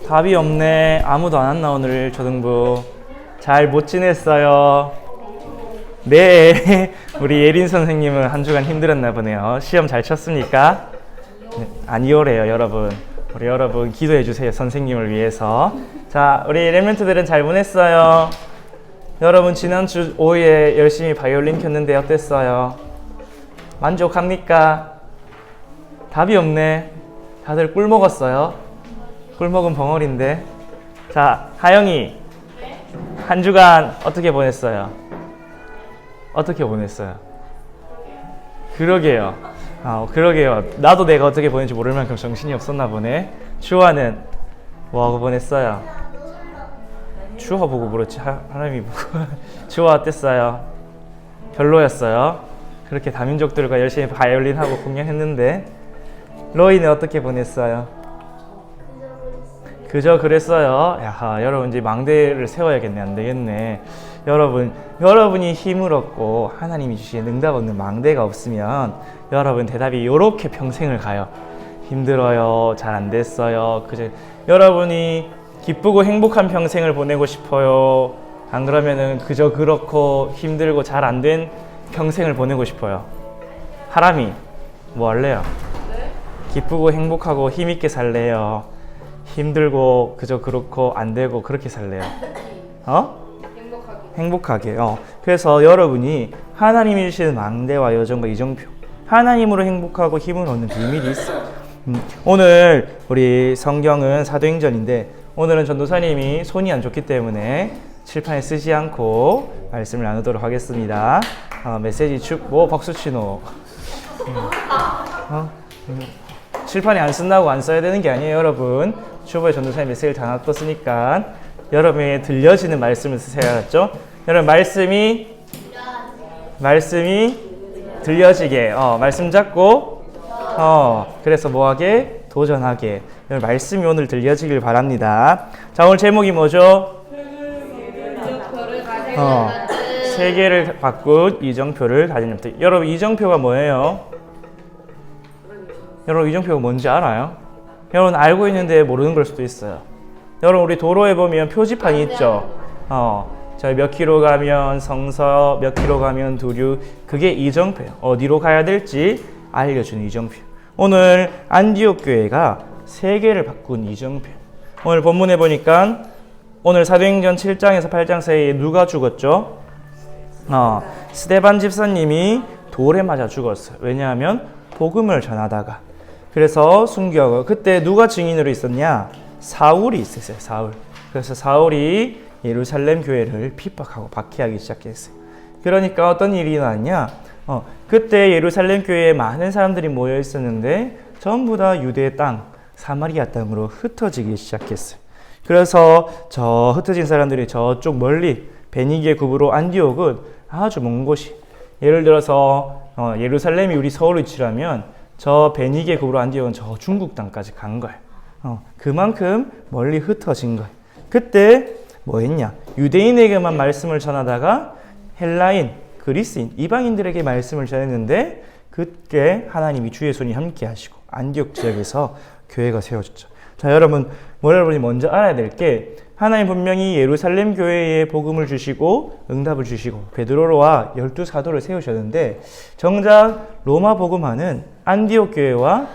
답이 없네. 아무도 안 왔나 오늘 초등부. 잘 못 지냈어요. 네. 우리 예린 선생님은 한 주간 힘들었나 보네요. 시험 잘 쳤습니까? 네, 아니오래요 여러분. 우리 여러분 기도해 주세요. 선생님을 위해서. 자, 우리 랩런트들은 잘 보냈어요. 여러분 지난주 오후에 열심히 바이올린 켰는데 어땠어요? 만족합니까? 답이 없네. 다들 꿀 먹었어요? 꿀 먹은 벙어리인데. 자, 하영이 한 주간 어떻게 보냈어요? 어떻게 보냈어요? 그러게요. 그러게요. 나도 내가 어떻게 보냈는지 모를 만큼 정신이 없었나 보네. 주화는 뭐하고 보냈어요? 주화 보고 물었지. 하람이 보고. 주화 어땠어요? 별로였어요. 그렇게 다민족들과 열심히 바이올린하고 공연했는데. 로이는 어떻게 보냈어요? 그저 그랬어요. 야, 여러분 이제 망대를 세워야겠네. 안 되겠네. 여러분이 힘을 얻고 하나님이 주신 응답 얻는 망대가 없으면 여러분 대답이 요렇게 평생을 가요. 힘들어요. 잘 안 됐어요. 그저 여러분이 기쁘고 행복한 평생을 보내고 싶어요. 안 그러면은 그저 그렇고 힘들고 잘 안 된 평생을 보내고 싶어요. 하람이 뭐 할래요? 기쁘고 행복하고 힘있게 살래요? 힘들고 그저 그렇고 안 되고 그렇게 살래요? 행복하게. 그래서 여러분이 하나님이 주시는 망대와 여정과 이정표, 하나님으로 행복하고 힘을 얻는 비밀이 있어요. 오늘 우리 성경은 사도행전인데 오늘은 전도사님이 손이 안 좋기 때문에 칠판에 쓰지 않고 말씀을 나누도록 하겠습니다. 메시지 박수치노. 칠판에 안 쓴다고 안 써야 되는 게 아니에요, 여러분. 주보에 전도사님 메시지를 다 놔뒀으니까 여러분이 들려지는 말씀을 쓰세요, 알았죠? 여러분 말씀이 들려지게, 말씀 잡고, 그래서 뭐하게? 도전하게. 여러분 말씀이 오늘 들려지길 바랍니다. 자, 오늘 제목이 뭐죠? 세계를 바꾼 이정표를 가진 녀석. 여러분 이정표가 뭐예요? 여러분 이정표가 뭔지 알아요? 여러분 알고 있는데 모르는 걸 수도 있어요. 여러분 우리 도로에 보면 표지판이 있죠. 저희 몇 킬로 가면 성서, 몇 킬로 가면 두류. 그게 이정표예요. 어디로 가야 될지 알려주는 이정표. 오늘 안디옥 교회가 세계를 바꾼 이정표. 오늘 본문에 보니까 오늘 사도행전 7장에서 8장 사이에 누가 죽었죠? 스데반 집사님이 돌에 맞아 죽었어요. 왜냐하면 복음을 전하다가. 그래서 순교하고. 그때 누가 증인으로 있었냐? 사울이 있었어요. 사울. 그래서 사울이 예루살렘 교회를 핍박하고 박해하기 시작했어요. 그러니까 어떤 일이 일어났냐? 그때 예루살렘 교회에 많은 사람들이 모여 있었는데 전부 다 유대 땅, 사마리아 땅으로 흩어지기 시작했어요. 그래서 저 흩어진 사람들이 저쪽 멀리 베니게 구부로 안디옥은 아주 먼 곳이. 예를 들어서 예루살렘이 우리 서울 위치라면 저 베니게 구부로 안디옥은 저 중국 땅까지 간 거예요. 그만큼 멀리 흩어진 거예요. 그때 뭐 했냐? 유대인에게만 말씀을 전하다가 헬라인, 그리스인, 이방인들에게 말씀을 전했는데 그때 하나님이 주의 손이 함께 하시고 안디옥 지역에서 교회가 세워졌죠. 자, 여러분이 먼저 알아야 될 게 하나님 분명히 예루살렘 교회에 복음을 주시고 응답을 주시고 베드로와 12사도를 세우셨는데 정작 로마 복음화는 안디옥 교회와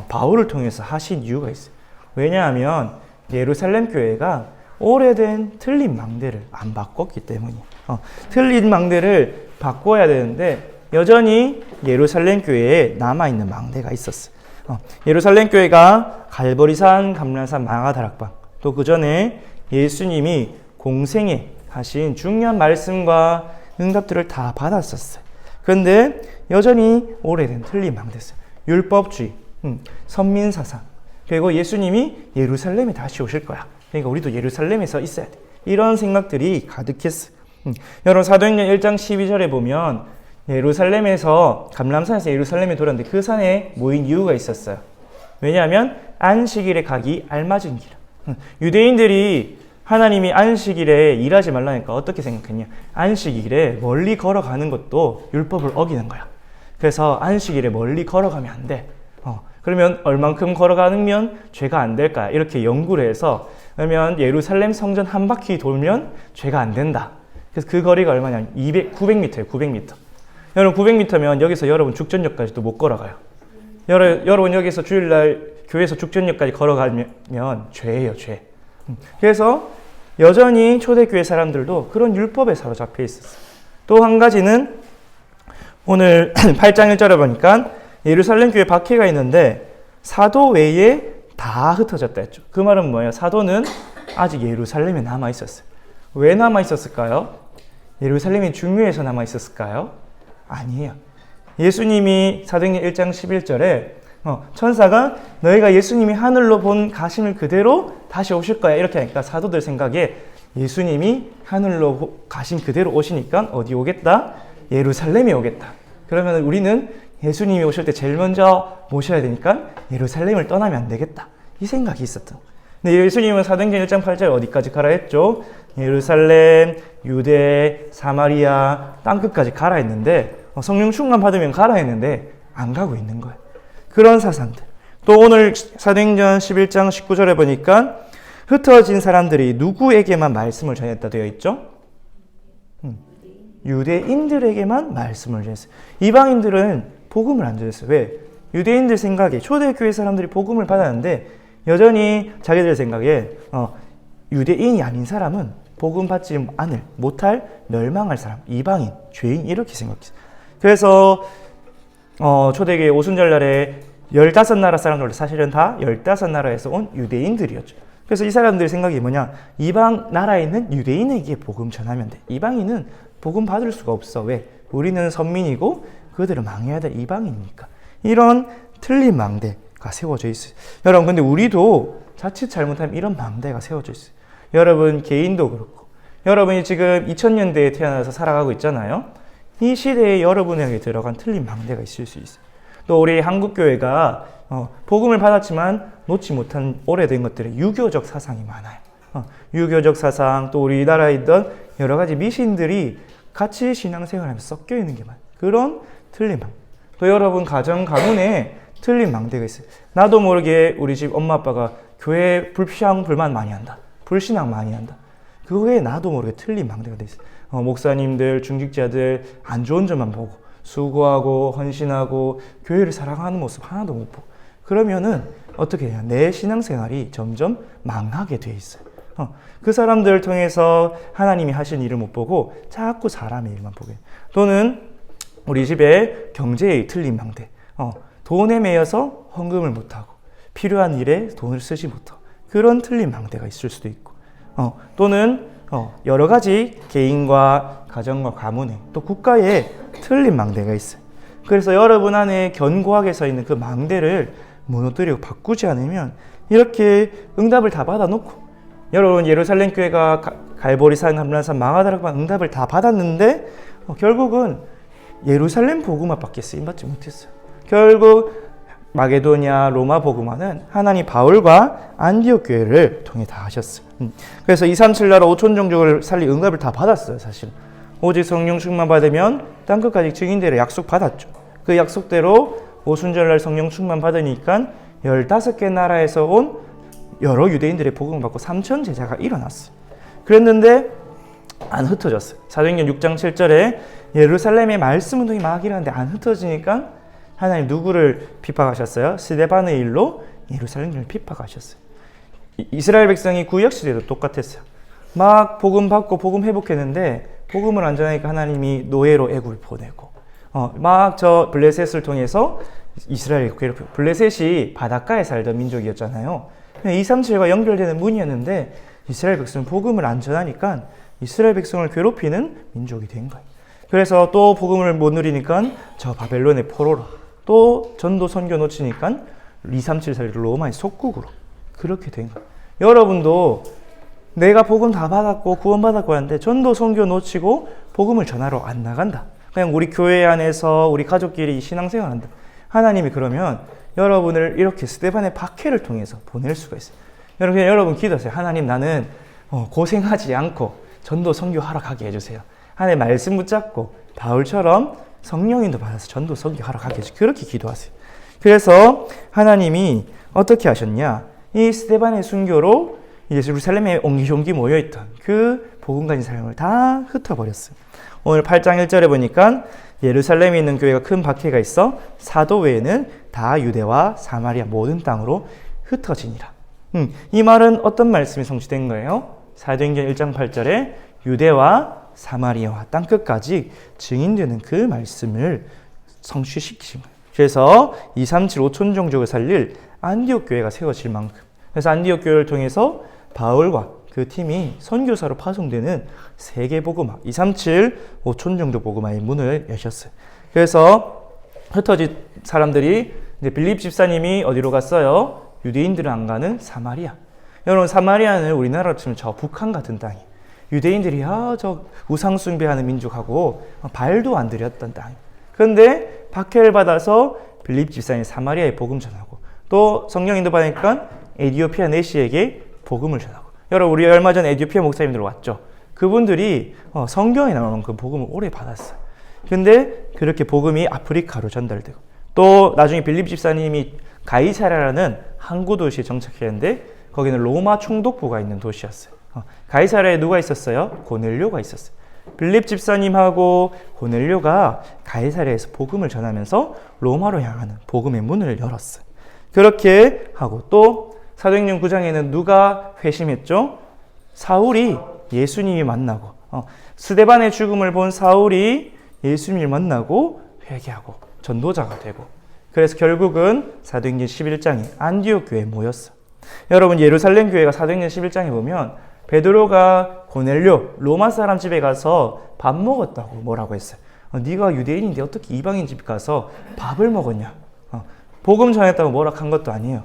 바울을 통해서 하신 이유가 있어요. 왜냐하면 예루살렘 교회가 오래된 틀린 망대를 안 바꿨기 때문이에요. 틀린 망대를 바꿔야 되는데 여전히 예루살렘 교회에 남아있는 망대가 있었어요. 예루살렘 교회가 갈보리산, 감람산, 망아다락방, 또 그 전에 예수님이 공생에 하신 중요한 말씀과 응답들을 다 받았었어요. 그런데 여전히 오래된 틀린 망대였어요. 율법주의, 선민사상, 그리고 예수님이 예루살렘에 다시 오실 거야. 그러니까 우리도 예루살렘에서 있어야 돼. 이런 생각들이 가득했어요. 여러분 사도행전 1장 12절에 보면 예루살렘에서 감람산에서 예루살렘에 돌았는데 그 산에 모인 이유가 있었어요. 왜냐하면 안식일에 가기 알맞은 길. 유대인들이 하나님이 안식일에 일하지 말라니까 어떻게 생각했냐? 안식일에 멀리 걸어가는 것도 율법을 어기는 거야. 그래서 안식일에 멀리 걸어가면 안 돼. 그러면 얼만큼 걸어가면 죄가 안 될까? 이렇게 연구를 해서 그러면 예루살렘 성전 한 바퀴 돌면 죄가 안 된다. 그래서 그 거리가 얼마냐? 900m예요. 900m. 여러분 900m면 여기서 여러분 죽전역까지도 못 걸어가요. 여러분 여기서 주일날 교회에서 죽전역까지 걸어가면 죄예요, 죄. 그래서 여전히 초대교회 사람들도 그런 율법에 사로잡혀 있었어요. 또 한 가지는 오늘 8장 1절에 보니까 예루살렘 교회 박해가 있는데 사도 외에 다 흩어졌다 했죠. 그 말은 뭐예요? 사도는 아직 예루살렘에 남아 있었어요. 왜 남아 있었을까요? 예루살렘이 중요해서 남아 있었을까요? 아니에요. 예수님이 사도행전 1장 11절에 천사가 너희가 예수님이 하늘로 본 가심을 그대로 다시 오실 거야 이렇게 하니까 사도들 생각에 예수님이 하늘로 가심 그대로 오시니까 어디 오겠다? 예루살렘에 오겠다. 그러면 우리는 예수님이 오실 때 제일 먼저 모셔야 되니까 예루살렘을 떠나면 안 되겠다. 이 생각이 있었던. 근데 예수님은 사도행전 1장 8절 어디까지 가라 했죠? 예루살렘, 유대, 사마리아, 땅끝까지 가라 했는데 성령 충만 받으면 가라 했는데 안 가고 있는 거예요. 그런 사상들. 또 오늘 사도행전 11장 19절에 보니까 흩어진 사람들이 누구에게만 말씀을 전했다 되어 있죠? 유대인들에게만 말씀을 전했어요. 이방인들은 복음을 안 전했어요. 왜? 유대인들 생각에 초대교회 사람들이 복음을 받았는데 여전히 자기들 생각에 유대인이 아닌 사람은 복음 받지 못할 멸망할 사람, 이방인, 죄인 이렇게 생각했어요. 그래서 초대교회 오순절날에 15나라 사람들 사실은 다 15나라에서 온 유대인들이었죠. 그래서 이 사람들 생각이 뭐냐? 이방 나라에 있는 유대인에게 복음 전하면 돼. 이방인은 복음 받을 수가 없어. 왜? 우리는 선민이고 그들은 망해야 될 이방이니까. 이런 틀린 망대가 세워져 있어요. 여러분 근데 우리도 자칫 잘못하면 이런 망대가 세워져 있어요. 여러분 개인도 그렇고 여러분이 지금 2000년대에 태어나서 살아가고 있잖아요. 이 시대에 여러분에게 들어간 틀린 망대가 있을 수 있어요. 또 우리 한국교회가 복음을 받았지만 놓지 못한 오래된 것들의 유교적 사상이 많아요. 유교적 사상, 또 우리나라에 있던 여러 가지 미신들이 같이 신앙생활하면서 섞여 있는 게 많아요. 그런 틀린 망대. 또 여러분 가정 가문에 틀린 망대가 있어요. 나도 모르게 우리 집 엄마 아빠가 교회 불평 불만 많이 한다. 불신앙 많이 한다. 그거에 나도 모르게 틀린 망대가 돼 있어요. 목사님들, 중직자들 안 좋은 점만 보고 수고하고 헌신하고 교회를 사랑하는 모습 하나도 못 보고 그러면은 어떻게 해요? 내 신앙생활이 점점 망하게 돼 있어요. 그 사람들을 통해서 하나님이 하신 일을 못 보고 자꾸 사람의 일만 보게. 또는 우리 집에 경제의 틀린 망대. 돈에 매여서 헌금을 못하고 필요한 일에 돈을 쓰지 못하고 그런 틀린 망대가 있을 수도 있고 또는 여러 가지 개인과 가정과 가문에 또 국가에 틀린 망대가 있어요. 그래서 여러분 안에 견고하게 서 있는 그 망대를 무너뜨리고 바꾸지 않으면 이렇게 응답을 다 받아놓고 여러분 예루살렘 교회가 갈보리산, 감람산, 망하다라고 응답을 다 받았는데 결국은 예루살렘 복음화밖에 쓰임받지 못했어요. 결국 마게도냐, 로마 복음화는 하나님 바울과 안디옥 교회를 통해 다 하셨어요. 그래서 237나라 5천 종족을 살릴 응답을 다 받았어요. 사실 오직 성령 충만 받으면 땅끝까지 증인되려 약속 받았죠. 그 약속대로 오순절날 성령 충만 받으니까 15개 나라에서 온 여러 유대인들의 복음을 받고 3천 제자가 일어났어요. 그랬는데 안 흩어졌어요. 사도행전 6장 7절에 예루살렘의 말씀 운동이 막 일어났는데 안 흩어지니까 하나님 누구를 핍박하셨어요? 스데반의 일로 예루살렘을 핍박하셨어요. 이스라엘 백성이 구약 시대도 똑같았어요. 막 복음 받고 복음 회복했는데 복음을 안 전하니까 하나님이 노예로 애굽을 보내고 막 저 블레셋을 통해서 이스라엘을 괴롭히고 블레셋이 바닷가에 살던 민족이었잖아요. 237과 연결되는 문이었는데 이스라엘 백성은 복음을 안 전하니까 이스라엘 백성을 괴롭히는 민족이 된 거예요. 그래서 또 복음을 못 누리니까 저 바벨론의 포로로 또 전도 선교 놓치니까 237 사이를 로마의 속국으로 그렇게 된 거예요. 여러분도 내가 복음 다 받았고 구원받았고 하는데 전도 선교 놓치고 복음을 전하러 안 나간다. 그냥 우리 교회 안에서 우리 가족끼리 신앙생활한다. 하나님이 그러면 여러분을 이렇게 스데반의 박해를 통해서 보낼 수가 있어요. 여러분 기도하세요. 하나님 나는 고생하지 않고 전도 선교하러 가게 해주세요. 하나님 말씀 붙잡고 바울처럼 성령인도 받아서 전도 선교하러 가게 해주세요. 그렇게 기도하세요. 그래서 하나님이 어떻게 하셨냐? 이 스데반의 순교로 예루살렘에 옹기종기 모여있던 그 복음 가진 사람을 다 흩어버렸어요. 오늘 8장 1절에 보니까 예루살렘에 있는 교회가 큰 박해가 있어 사도 외에는 다 유대와 사마리아 모든 땅으로 흩어지니라. 이 말은 어떤 말씀이 성취된 거예요? 사도행전 1장 8절에 유대와 사마리아와 땅끝까지 증인되는 그 말씀을 성취시키신 거예요. 그래서 237 5천 종족을 살릴 안디옥 교회가 세워질 만큼, 그래서 안디옥 교회를 통해서 바울과 그 팀이 선교사로 파송되는 세계복음화 237 5천 종족 복음화의 문을 여셨어요. 그래서 흩어진 사람들이 이제 빌립 집사님이 어디로 갔어요? 유대인들은 안 가는 사마리아. 여러분, 사마리아는 우리나라로 치면 저 북한 같은 땅이에요. 유대인들이 저 우상 숭배하는 민족하고 발도 안 들였던 땅. 그런데 박해를 받아서 빌립 집사님이 사마리아에 복음 전하고, 또 성령 인도받으니까 에티오피아 내시에게 복음을 전하고. 여러분, 우리 얼마 전 에티오피아 목사님들 왔죠. 그분들이 성경에 나오는 그 복음을 오래 받았어요. 근데 그렇게 복음이 아프리카로 전달되고, 또 나중에 빌립 집사님이 가이사랴라는 항구 도시에 정착했는데 거기는 로마 총독부가 있는 도시였어요. 가이사랴에 누가 있었어요? 고넬료가 있었어요. 빌립 집사님하고 고넬료가 가이사랴에서 복음을 전하면서 로마로 향하는 복음의 문을 열었어요. 그렇게 하고, 또 사도행전 9장에는 누가 회심했죠? 사울이 예수님이 만나고, 스데반의 죽음을 본 사울이 예수님을 만나고 회개하고 전도자가 되고, 그래서 결국은 사도행전 11장에 안디옥 교회에 모였어. 여러분, 예루살렘 교회가 사도행전 11장에 보면 베드로가 고넬료 로마 사람 집에 가서 밥 먹었다고 뭐라고 했어요? 네가 유대인인데 어떻게 이방인 집 가서 밥을 먹었냐? 복음 전했다고 뭐라 한 것도 아니에요.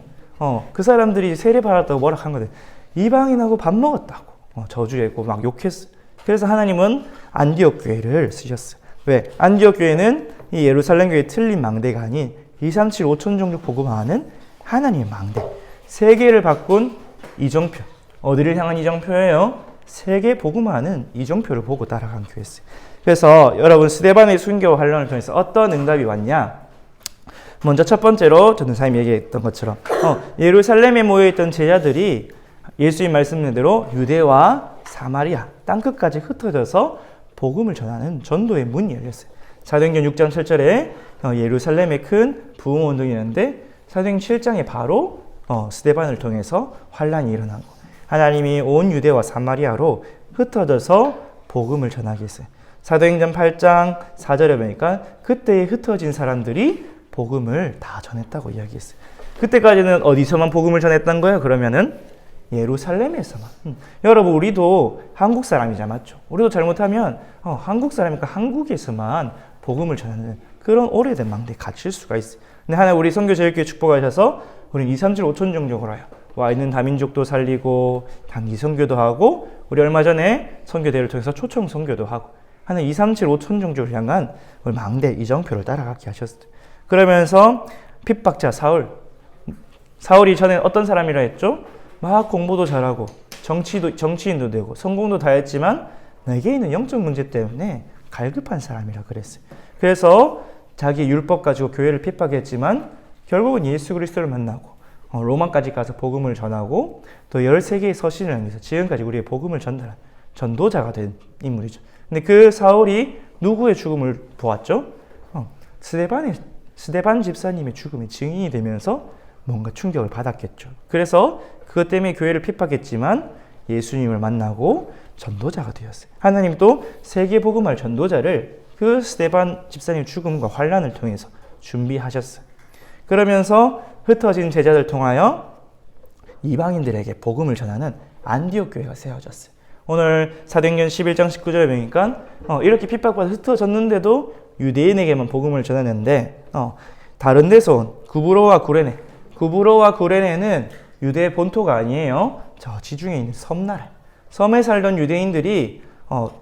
그 사람들이 세례 받았다고 뭐라 한 거예요. 이방인하고 밥 먹었다고 저주했고 막 욕했어요. 그래서 하나님은 안디옥 교회를 쓰셨어요. 왜? 안디옥 교회는 이 예루살렘 교회의 틀린 망대가 아닌 237 5천 종족 복음화하는 하나님의 망대, 세계를 바꾼 이정표. 어디를 향한 이정표예요? 세계 복음화하는 이정표를 보고 따라간 교회였어요. 그래서 여러분, 스데반의 순교와 환란을 통해서 어떤 응답이 왔냐? 먼저 첫 번째로 전도사님이 얘기했던 것처럼 예루살렘에 모여있던 제자들이 예수님 말씀대로 유대와 사마리아 땅끝까지 흩어져서 복음을 전하는 전도의 문이 열렸어요. 사도행전 6장 7절에 예루살렘에 큰 부흥운동이 있는데 사도행전 7장에 바로 스데반을 통해서 환란이 일어난 거. 하나님이 온 유대와 사마리아로 흩어져서 복음을 전하게 했어요. 사도행전 8장 4절에 보니까 그때에 흩어진 사람들이 복음을 다 전했다고 이야기했어요. 그때까지는 어디서만 복음을 전했던 거예요? 그러면은 예루살렘에서만. 여러분, 우리도 한국 사람이자 맞죠? 우리도 잘못하면 한국 사람이니까 한국에서만 복음을 전하는 그런 오래된 망대에 갇힐 수가 있어요. 근데 하나 우리 선교제일교회 축복하셔서 우리는 237 5천 종족으로 와 있는 다민족도 살리고 단기 선교도 하고, 우리 얼마 전에 선교대회를 통해서 초청 선교도 하고 하는 237 5천 종족을 향한 우리 망대 이정표를 따라가게 하셨어요. 그러면서 핍박자 사울이 전에 어떤 사람이라 했죠? 막 공부도 잘하고 정치인도 되고 성공도 다 했지만 내게 있는 영적 문제 때문에 갈급한 사람이라 그랬어요. 그래서 자기 율법 가지고 교회를 핍박했지만 결국은 예수 그리스도를 만나고 로마까지 가서 복음을 전하고 또 13개의 서신을 향해서 지금까지 우리의 복음을 전달한 전도자가 된 인물이죠. 근데 그 사울이 누구의 죽음을 보았죠? 스데반 집사님의 죽음의 증인이 되면서 뭔가 충격을 받았겠죠. 그래서 그것 때문에 교회를 핍박했지만 예수님을 만나고 전도자가 되었어요. 하나님 또 세계복음할 전도자를 그 스데반 집사님의 죽음과 환란을 통해서 준비하셨어요. 그러면서 흩어진 제자들 통하여 이방인들에게 복음을 전하는 안디옥 교회가 세워졌어요. 오늘 사도행전 11장 19절에 보니까 이렇게 핍박받아 흩어졌는데도 유대인에게만 복음을 전하는데 다른 데서 온 구브로와 구레네는 유대의 본토가 아니에요. 저 지중해 있는 섬나라. 섬에 살던 유대인들이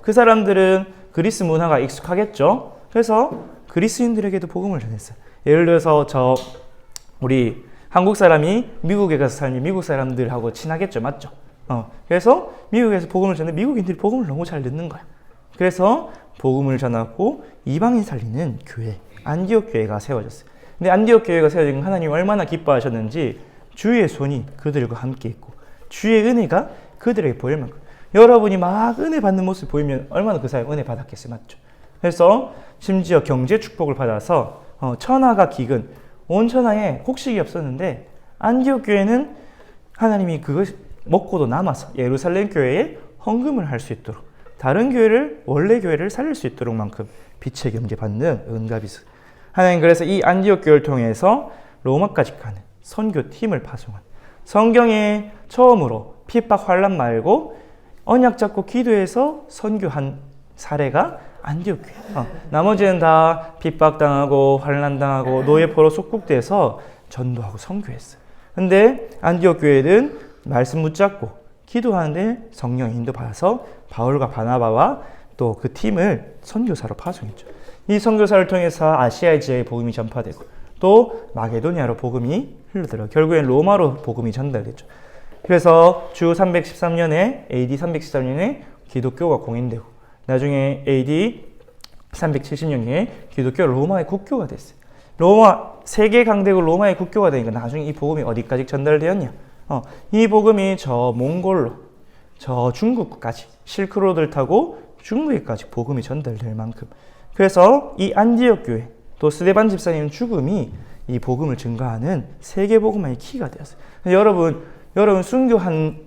그 사람들은 그리스 문화가 익숙하겠죠. 그래서 그리스인들에게도 복음을 전했어요. 예를 들어서 우리 한국 사람이 미국에 가서 살면 미국 사람들하고 친하겠죠. 맞죠? 그래서 미국에서 복음을 전해 미국인들이 복음을 너무 잘 듣는 거야. 그래서 복음을 전하고 이방인 살리는 교회, 안디옥 교회가 세워졌어요. 근데 안디옥 교회가 세워진 건 하나님 얼마나 기뻐하셨는지 주의 손이 그들과 함께 있고 주의 은혜가 그들에게 보일 만큼 여러분이 막 은혜 받는 모습 보이면 얼마나 그 사람이 은혜 받았겠어요. 맞죠? 그래서 심지어 경제 축복을 받아서 천하가 기근, 온 천하에 곡식이 없었는데 안디옥 교회는 하나님이 그것 먹고도 남아서 예루살렘 교회에 헌금을 할 수 있도록 다른 교회를 원래 교회를 살릴 수 있도록 만큼 빛의 경제 받는 은갑이 있어요. 하나님 그래서 이 안디옥 교회를 통해서 로마까지 가는 선교 팀을 파송한 성경에 처음으로 핍박 환란 말고 언약 잡고 기도해서 선교한 사례가 안디옥 교회. 나머지는 다 핍박당하고 환란당하고 노예포로 속국돼서 전도하고 선교했어요. 근데 안디옥 교회는 말씀 붙잡고 기도하는데 성령의 인도 받아서 바울과 바나바와 또 그 팀을 선교사로 파송했죠. 이 선교사를 통해서 아시아의 지역에 복음이 전파되고 또 마게도니아로 복음이 흘러들어 결국엔 로마로 복음이 전달됐죠. 그래서 주 313년에 AD 313년에 기독교가 공인되고 나중에 AD 370년에 기독교 로마의 국교가 됐어요. 로마 세계 강대국 로마의 국교가 되니까 나중에 이 복음이 어디까지 전달되었냐? 이 복음이 저 몽골로 저 중국까지 실크로드를 타고 중국에까지 복음이 전달될 만큼 그래서 이 안디옥 교회 또 스데반 집사님 죽음이 이 복음을 증가하는 세계 복음화의 키가 되었어요. 여러분 순교한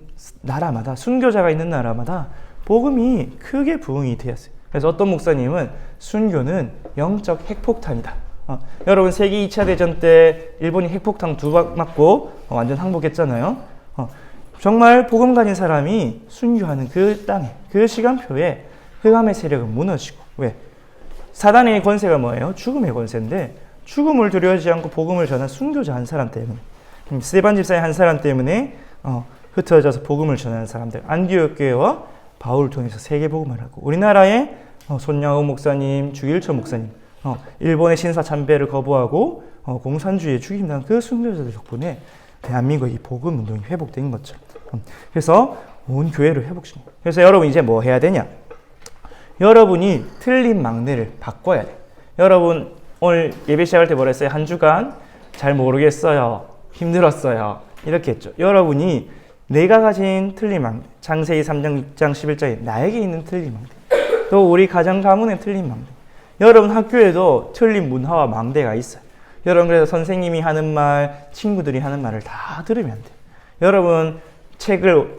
나라마다 순교자가 있는 나라마다 복음이 크게 부흥이 되었어요. 그래서 어떤 목사님은 순교는 영적 핵폭탄이다. 여러분 세계 2차 대전 때 일본이 핵폭탄 2방 맞고 완전 항복했잖아요. 정말 복음 가진 사람이 순교하는 그 땅에 그 시간표에 흑암의 세력은 무너지고 왜? 사단의 권세가 뭐예요? 죽음의 권세인데 죽음을 두려워하지 않고 복음을 전한 순교자 한 사람 때문에 스데반 집사의 한 사람 때문에 흩어져서 복음을 전하는 사람들 안디옥 교회와 바울을 통해서 세계 복음을 하고 우리나라의 손양호 목사님, 주일철 목사님 일본의 신사 참배를 거부하고 공산주의에 죽임당한 그 순교자들 덕분에 대한민국의 이 복음 운동이 회복된 거죠. 그래서 온 교회를 회복시킵니다. 그래서 여러분 이제 뭐 해야 되냐? 여러분이 틀린 막내를 바꿔야 돼. 여러분 오늘 예배 시작할 때 뭐라 했어요? 한 주간 잘 모르겠어요. 힘들었어요. 이렇게 했죠. 여러분이 내가 가진 틀린 막내, 창세기 3장, 6장, 11장에 나에게 있는 틀린 막내, 또 우리 가정 가문에 틀린 막내, 여러분 학교에도 틀린 문화와 망대가 있어요. 여러분 그래서 선생님이 하는 말, 친구들이 하는 말을 다 들으면 안 돼요. 여러분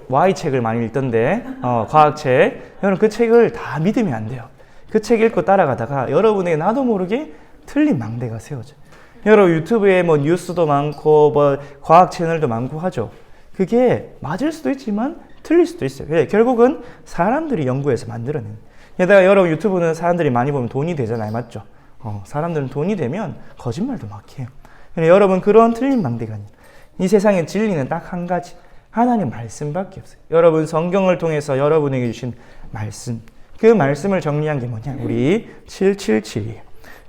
Y책을 많이 읽던데 과학책, 여러분 그 책을 다 믿으면 안 돼요. 그 책 읽고 따라가다가 여러분의 나도 모르게 틀린 망대가 세워져요. 여러분 유튜브에 뭐 뉴스도 많고 뭐 과학 채널도 많고 하죠. 그게 맞을 수도 있지만 틀릴 수도 있어요. 왜? 결국은 사람들이 연구해서 만들어낸. 게다가 여러분 유튜브는 사람들이 많이 보면 돈이 되잖아요. 맞죠? 사람들은 돈이 되면 거짓말도 막 해요. 여러분 그런 틀린 망대가 아니에요. 이 세상에 진리는 딱 한 가지. 하나님 말씀밖에 없어요. 여러분 성경을 통해서 여러분에게 주신 말씀. 그 말씀을 정리한 게 뭐냐? 우리 777이에요.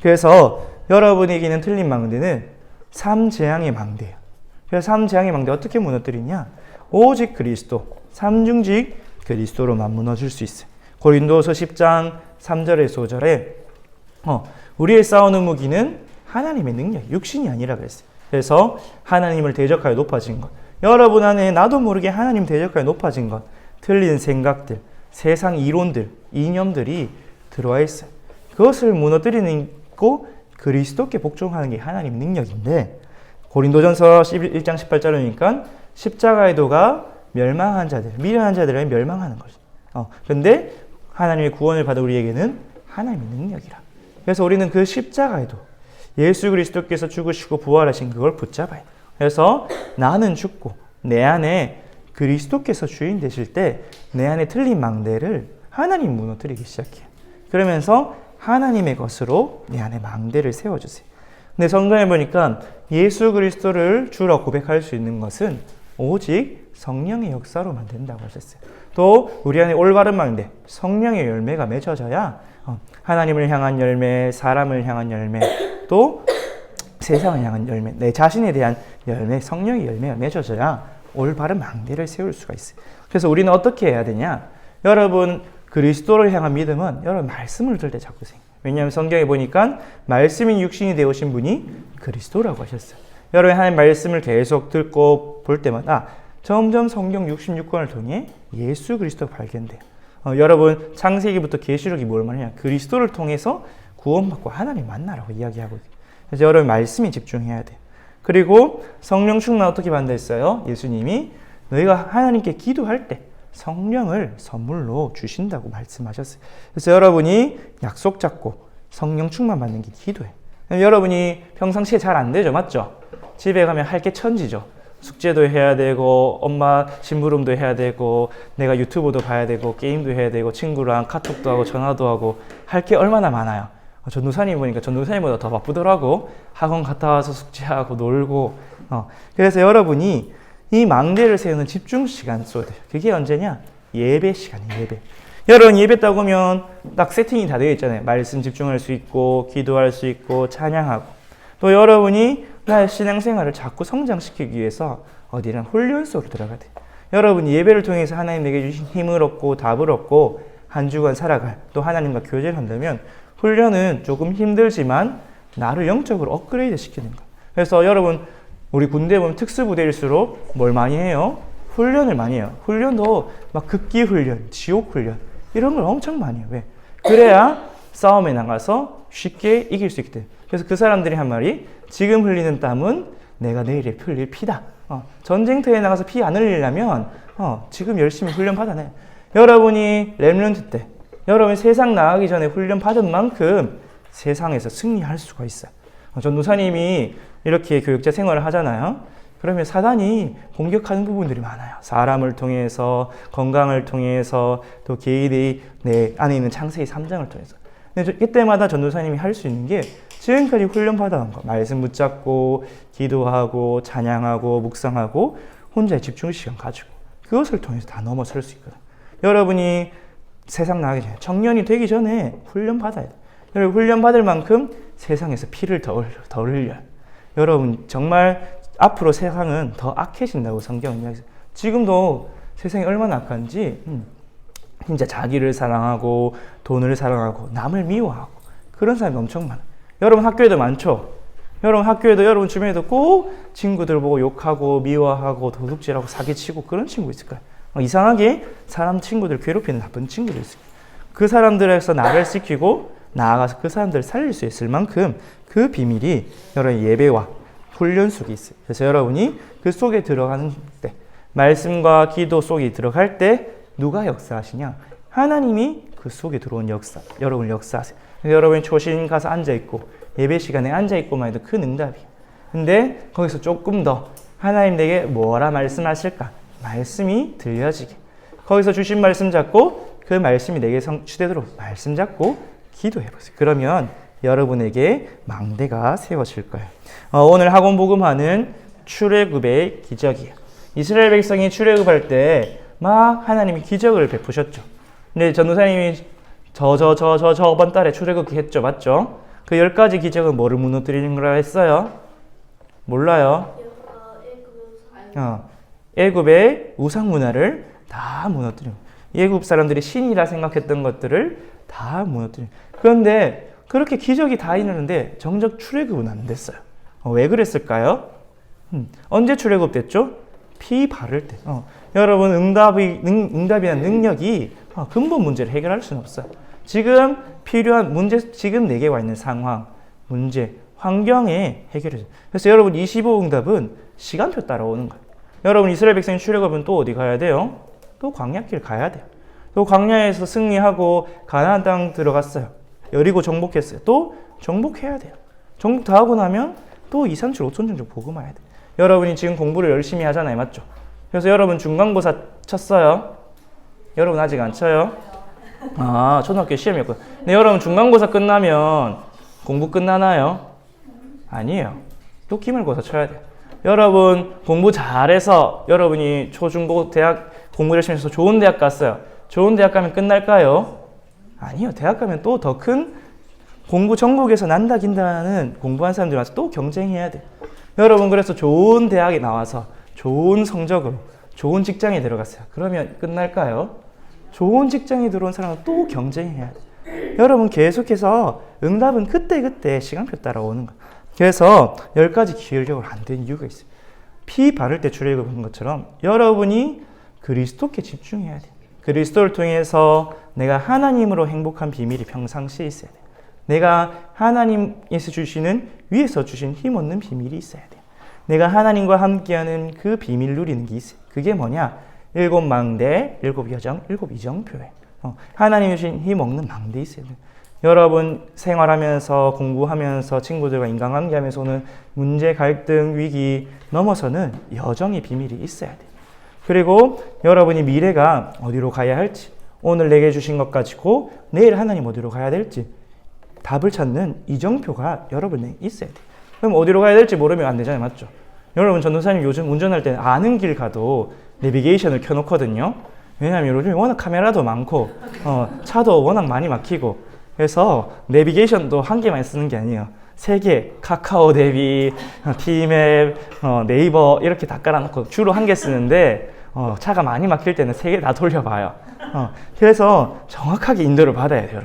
그래서 여러분에게는 틀린 망대는 3재앙의 망대예요. 그래서 3재앙의 망대 어떻게 무너뜨리냐? 오직 그리스도, 삼중직 그리스도로만 무너질 수 있어요. 고린도서 10장 3절에서 5절에 우리의 싸우는 무기는 하나님의 능력, 육신이 아니라 그랬어요. 그래서 하나님을 대적하여 높아진 것, 여러분 안에 나도 모르게 하나님 대적하여 높아진 것, 틀린 생각들, 세상 이론들, 이념들이 들어와 있어요. 그것을 무너뜨리는 거 그리스도께 복종하는 게 하나님 능력인데 고린도전서 11장 18절에 보니까 십자가의 도가 멸망한 자들, 미련한 자들을 멸망하는 거죠. 그런데 하나님의 구원을 받은 우리에게는 하나님의 능력이라. 그래서 우리는 그 십자가의 도, 예수 그리스도께서 죽으시고 부활하신 그걸 붙잡아야 돼. 그래서 나는 죽고 내 안에 그리스도께서 주인 되실 때 내 안에 틀린 망대를 하나님 무너뜨리기 시작해요. 그러면서 하나님의 것으로 내 안에 망대를 세워주세요. 근데 성경에 보니까 예수 그리스도를 주로 고백할 수 있는 것은 오직 성령의 역사로만 된다고 하셨어요. 또 우리 안에 올바른 망대, 성령의 열매가 맺어져야 하나님을 향한 열매, 사람을 향한 열매, 또 세상을 향한 열매, 내 자신에 대한 열매, 성령의 열매가 맺어져야 올바른 망대를 세울 수가 있어요. 그래서 우리는 어떻게 해야 되냐? 여러분 그리스도를 향한 믿음은 여러분 말씀을 들 때 자꾸 생겨요. 왜냐하면 성경에 보니까 말씀이 육신이 되오신 분이 그리스도라고 하셨어요. 여러분 하나님 말씀을 계속 듣고 볼 때마다 점점 성경 66권을 통해 예수 그리스도가 발견돼요. 여러분 창세기부터 계시록이 뭘 말하냐? 그리스도를 통해서 구원받고 하나님 만나라고 이야기하고 있어요. 그래서 여러분 말씀에 집중해야 돼요. 그리고 성령 충만 어떻게 받는다 했어요? 예수님이 너희가 하나님께 기도할 때 성령을 선물로 주신다고 말씀하셨어요. 그래서 여러분이 약속 잡고 성령 충만 받는 게 기도예요. 여러분이 평상시에 잘 안 되죠, 맞죠? 집에 가면 할 게 천지죠. 숙제도 해야 되고 엄마 심부름도 해야 되고 내가 유튜브도 봐야 되고 게임도 해야 되고 친구랑 카톡도 하고 전화도 하고 할 게 얼마나 많아요. 전도사님 보니까 전도사님보다 더 바쁘더라고. 학원 갔다 와서 숙제하고 놀고. 그래서 여러분이 이 망대를 세우는 집중 시간 써야 돼요. 그게 언제냐? 예배 시간이에요. 예배. 여러분 예배 딱 오면 딱 세팅이 다 되어 있잖아요. 말씀 집중할 수 있고 기도할 수 있고 찬양하고. 또 여러분이 나의 신앙생활을 자꾸 성장시키기 위해서 어디랑 훈련 속으로 들어가야 돼요. 여러분이 예배를 통해서 하나님 내게 주신 힘을 얻고 답을 얻고 한 주간 살아갈 또 하나님과 교제를 한다면 훈련은 조금 힘들지만 나를 영적으로 업그레이드 시키는 거예요. 그래서 여러분 우리 군대 보면 특수부대일수록 뭘 많이 해요? 훈련을 많이 해요. 훈련도 막 극기 훈련, 지옥 훈련 이런 걸 엄청 많이 해요. 왜? 그래야 싸움에 나가서 쉽게 이길 수 있기 때문에. 그래서 그 사람들이 한 말이 지금 흘리는 땀은 내가 내일에 흘릴 피다. 전쟁터에 나가서 피 안 흘리려면 지금 열심히 훈련 받아내. 여러분이 렘넌트 때 여러분이 세상 나가기 전에 훈련 받은 만큼 세상에서 승리할 수가 있어요. 전도사님이 이렇게 교육자 생활을 하잖아요. 그러면 사단이 공격하는 부분들이 많아요. 사람을 통해서, 건강을 통해서, 또 개인의 내 안에 있는 창세기 3장을 통해서. 근데 그때마다 전도사님이 할 수 있는 게 지금까지 훈련 받아온 거. 말씀 붙잡고, 기도하고, 찬양하고, 묵상하고, 혼자의 집중 시간 가지고. 그것을 통해서 다 넘어설 수 있거든. 여러분이 세상 나가기 전에, 청년이 되기 전에 훈련 받아야 돼. 여러분 훈련 받을 만큼 세상에서 피를 더 흘려요. 여러분 정말 앞으로 세상은 더 악해진다고 성경은 이야기해요. 지금도 세상이 얼마나 악한지 진짜 자기를 사랑하고 돈을 사랑하고 남을 미워하고 그런 사람이 엄청 많아요. 여러분 학교에도 많죠? 여러분 학교에도 여러분 주변에도 꼭 친구들 보고 욕하고 미워하고 도둑질하고 사기치고 그런 친구 있을 거예요. 이상하게 사람 친구들 괴롭히는 나쁜 친구들 있어요. 그 사람들에서 나를 지키고 나아가서 그 사람들을 살릴 수 있을 만큼 그 비밀이 여러분의 예배와 훈련 속에 있어요. 그래서 여러분이 그 속에 들어가는 때 말씀과 기도 속에 들어갈 때 누가 역사하시냐? 하나님이 그 속에 들어온 역사, 여러분을 역사하세요. 여러분이 초신 가서 앉아있고 예배 시간에 앉아있고만 해도 큰 응답이에요. 근데 거기서 조금 더 하나님 내게 뭐라 말씀하실까? 말씀이 들려지게. 거기서 주신 말씀 잡고 그 말씀이 내게 성취되도록 말씀 잡고 기도해보세요. 그러면 여러분에게 망대가 세워질 거예요. 오늘 학원 복음화는 출애굽의 기적이에요. 이스라엘 백성이 출애굽할 때 막 하나님이 기적을 베푸셨죠. 근데 전도사님이 저번 달에 출애굽 했죠, 맞죠? 그 10가지 기적은 뭐를 무너뜨리는 거라 했어요? 몰라요. 애굽의 우상 문화를 다 무너뜨려. 애굽 사람들이 신이라 생각했던 것들을 다 무너뜨려. 그런데 그렇게 기적이 다 있는데 정작 출애굽은 안 됐어요. 왜 그랬을까요? 언제 출애굽 됐죠? 피 바를 때. 여러분 응답이란 능력이 근본 문제를 해결할 수는 없어요. 지금 필요한 문제, 지금 내게 와 있는 상황, 문제, 환경에 해결해줘요. 그래서 여러분 25응답은 시간표 따라오는 거예요. 여러분 이스라엘 백성이 출애굽은 또 어디 가야 돼요? 또 광야길 가야 돼요. 또 광야에서 승리하고 가나안 땅 들어갔어요. 여리고 정복했어요. 또 정복해야 돼요. 정복 다 하고 나면 또 2,3,7, 5천 정도 복음해야 돼요. 여러분이 지금 공부를 열심히 하잖아요. 맞죠? 그래서 여러분 중간고사 쳤어요? 여러분 아직 안 쳐요? 초등학교 시험이었구나. 근데 여러분 중간고사 끝나면 공부 끝나나요? 아니에요. 또 기말고사 쳐야 돼요. 여러분 공부 잘해서 여러분이 초중고 대학 공부 열심히 해서 좋은 대학 갔어요. 좋은 대학 가면 끝날까요? 아니요. 대학 가면 또 더 큰 공부 전국에서 난다 긴다는 공부한 사람들이 와서 또 경쟁해야 돼요. 여러분 그래서 좋은 대학에 나와서 좋은 성적으로 좋은 직장에 들어갔어요. 그러면 끝날까요? 좋은 직장에 들어온 사람은 또 경쟁해야 돼요. 여러분 계속해서 응답은 그때그때 시간표 따라 오는 거예요. 그래서 10가지 기혈력으로 안 되는 이유가 있어요. 피 바를 때 출애굽한 것처럼 여러분이 그리스도께 집중해야 돼요. 그리스도를 통해서 내가 하나님으로 행복한 비밀이 평상시에 있어야 돼요. 내가 하나님에서 주시는, 위에서 주신 힘없는 비밀이 있어야 돼요. 내가 하나님과 함께하는 그 비밀 누리는 게 있어요. 그게 뭐냐? 7 망대, 7 여정, 7 이정표예요. 하나님이 주신 힘없는 망대 있어야 돼요. 여러분 생활하면서, 공부하면서, 친구들과 인간관계하면서 오는 문제, 갈등, 위기 넘어서는 여정의 비밀이 있어야 돼요. 그리고 여러분이 미래가 어디로 가야 할지, 오늘 내게 주신 것 가지고 내일 하나님 어디로 가야 될지 답을 찾는 이정표가 여러분에 있어야 돼요. 그럼 어디로 가야 될지 모르면 안 되잖아요. 맞죠? 여러분 전도사님 요즘 운전할 때는 아는 길 가도 내비게이션을 켜놓거든요. 왜냐하면 요즘 워낙 카메라도 많고 차도 워낙 많이 막히고, 그래서 내비게이션도 한 개만 쓰는 게 아니에요. 3개, 카카오 내비, 티맵, 네이버 이렇게 다 깔아놓고 주로 1개 쓰는데 차가 많이 막힐 때는 3개 다 돌려봐요. 그래서 정확하게 인도를 받아야 돼요.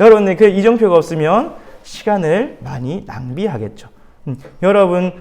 여러분 그 이정표가 없으면 시간을 많이 낭비하겠죠. 여러분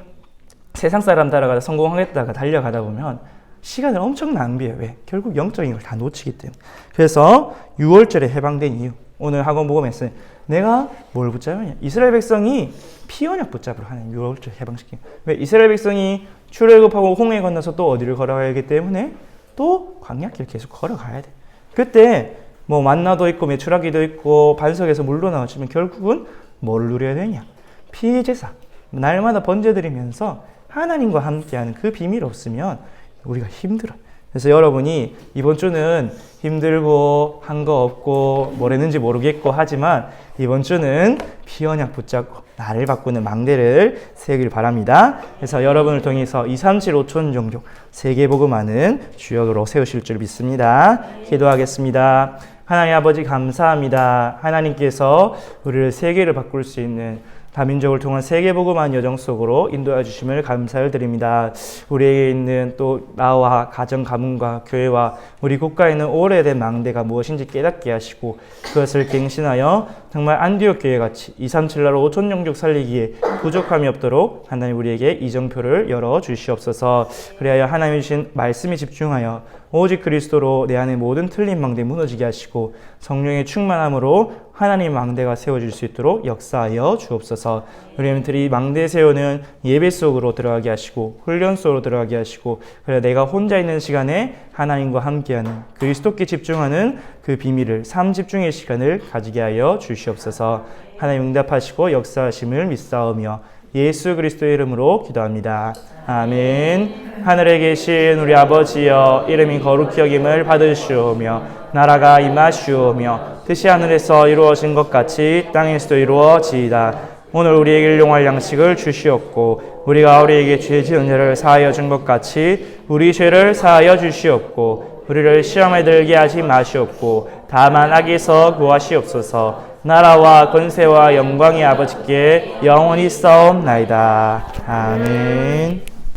세상 사람 따라가다 성공하겠다가 달려가다 보면 시간을 엄청 낭비해요. 왜? 결국 영적인 걸 다 놓치기 때문에. 그래서 6월절에 해방된 이유, 오늘 학원 복음에서 내가 뭘 붙잡느냐? 이스라엘 백성이 피언약 붙잡으러 하는 6월절 해방시키는. 왜? 이스라엘 백성이 출애굽하고 홍해 건너서 또 어디를 걸어가야 하기 때문에 또 광야길 계속 걸어가야 돼. 그때 뭐 만나도 있고 메추라기도 있고 반석에서 물로 나오시면 결국은 뭘 누려야 되냐? 피제사. 날마다 번제드리면서 하나님과 함께하는 그 비밀이 없으면 우리가 힘들어. 그래서 여러분이 이번 주는 힘들고 한 거 없고 뭘 했는지 모르겠고 하지만 이번 주는 피언약 붙잡고 나를 바꾸는 망대를 세우길 바랍니다. 그래서 여러분을 통해서 237 5천 종족 세계복음하는 주역으로 세우실 줄 믿습니다. 기도하겠습니다. 하나님 아버지 감사합니다. 하나님께서 우리를 세계를 바꿀 수 있는 다민족을 통한 세계복음한 여정 속으로 인도해 주심을 감사를 드립니다. 우리에게 있는 또 나와 가정, 가문과 교회와 우리 국가에 있는 오래된 망대가 무엇인지 깨닫게 하시고 그것을 갱신하여 정말 안디옥 교회같이 237나라 5천 종족 살리기에 부족함이 없도록 하나님 우리에게 이정표를 열어 주시옵소서. 그리하여 하나님이 주신 말씀에 집중하여 오직 그리스도로 내 안에 모든 틀린 망대 무너지게 하시고 성령의 충만함으로 하나님 망대가 세워질 수 있도록 역사하여 주옵소서. 우리 멤버들이 망대 세우는 예배 속으로 들어가게 하시고 훈련 속으로 들어가게 하시고, 그래 내가 혼자 있는 시간에 하나님과 함께하는 그리스도께 집중하는 그 비밀을 삶 집중의 시간을 가지게 하여 주시옵소서. 하나님 응답하시고 역사하심을 믿사오며 예수 그리스도의 이름으로 기도합니다. 아멘. 하늘에 계신 우리 아버지여, 이름이 거룩히 여김을 받으시오며 나라가 임하시오며 뜻이 하늘에서 이루어진 것 같이 땅에서도 이루어지이다. 오늘 우리에게 일용할 양식을 주시옵고 우리가 우리에게 죄 지은 자를 사하여 준 것 같이 우리 죄를 사하여 주시옵고 우리를 시험에 들게 하지 마시옵고 다만 악에서 구하시옵소서. 나라와 권세와 영광이 아버지께 영원히 싸움나이다. 아멘.